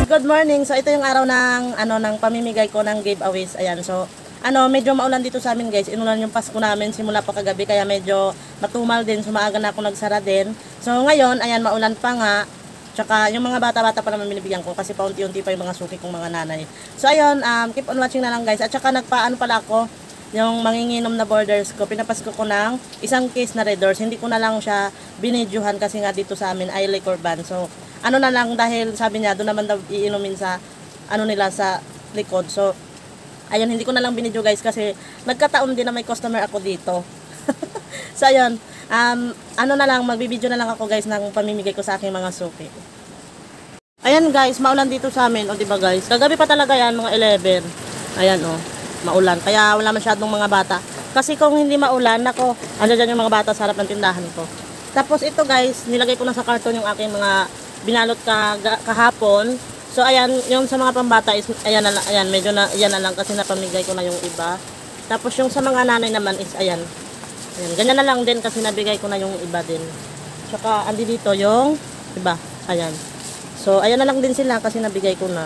Good morning. So ito yung araw ng ng pamimigay ko ng giveaways. Ayan. So medyo maulan dito sa amin, guys. Inulan yung Pasko namin simula pa kagabi kaya medyo matumal din. Sumaaga na ako nagsara din. So ngayon, ayan, maulan pa nga. Tsaka yung mga bata-bata pa naman binibigyan ko kasi paunti-unti pa yung mga suki kong mga nanay. So ayun, keep on watching na lang, guys. At saka nagpaano pala ako yung manginginom na borders ko. Pinapasko ko ng isang case na Red Doors. Hindi ko na lang siya binidyohan kasi nga dito sa amin ay liquor ban. So ano na lang, dahil sabi niya doon naman daw iinumin sa nila sa likod. So ayun, hindi ko na lang binidyo, guys, kasi nagkataon din na may customer ako dito. So ayun, na lang, magbibideo na lang ako, guys, ng pamimigay ko sa aking mga suki. Ayan, guys, maulan dito sa amin, o diba, guys, kagabi pa talaga yan, mga 11. Ayan, maulan, kaya wala masyadong mga bata. Kasi kung hindi maulan, nako, dyan yung mga bata sa harap ng tindahan ko. Tapos ito, guys, nilagay ko na sa karton yung aking mga binalot kahapon. So ayan, yung sa mga pambata is ayan na lang, ayan, medyo na ayan na lang kasi napamigay ko na yung iba. Tapos yung sa mga nanay naman is ayan. Ayan, ganyan na lang din kasi nabigay ko na yung iba din. Tsaka andi dito yung iba. Ayan. So ayan na lang din sila kasi nabigay ko na.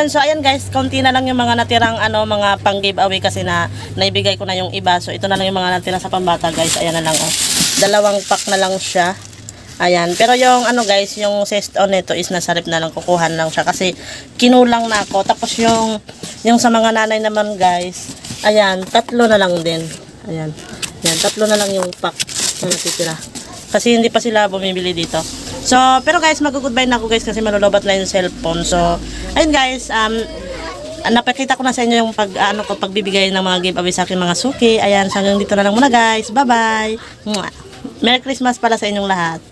So ayan guys, konti na lang yung mga natirang mga pang giveaway kasi na naibigay ko na yung iba. So ito na lang yung mga natira sa pambata guys. Ayan na lang oh. 2 pack na lang siya. Ayan, pero yung guys, yung zest on nito is nasa rep na lang, kukuhan lang siya kasi kinulang na ako. Tapos yung sa mga nanay naman guys, ayan, 3 na lang din. Ayan. Ayan, 3 na lang yung pack na natitira. Kasi hindi pa sila bumibili dito. So, pero guys, mag-goodbye na ako guys kasi malulobat na yung cellphone. So, ayun guys, napakita ko na sa inyo yung pagbibigay ng mga giveaway sa akin mga suki. Ayan, so hanggang dito na lang muna guys. Bye-bye. Merry Christmas pala sa inyong lahat.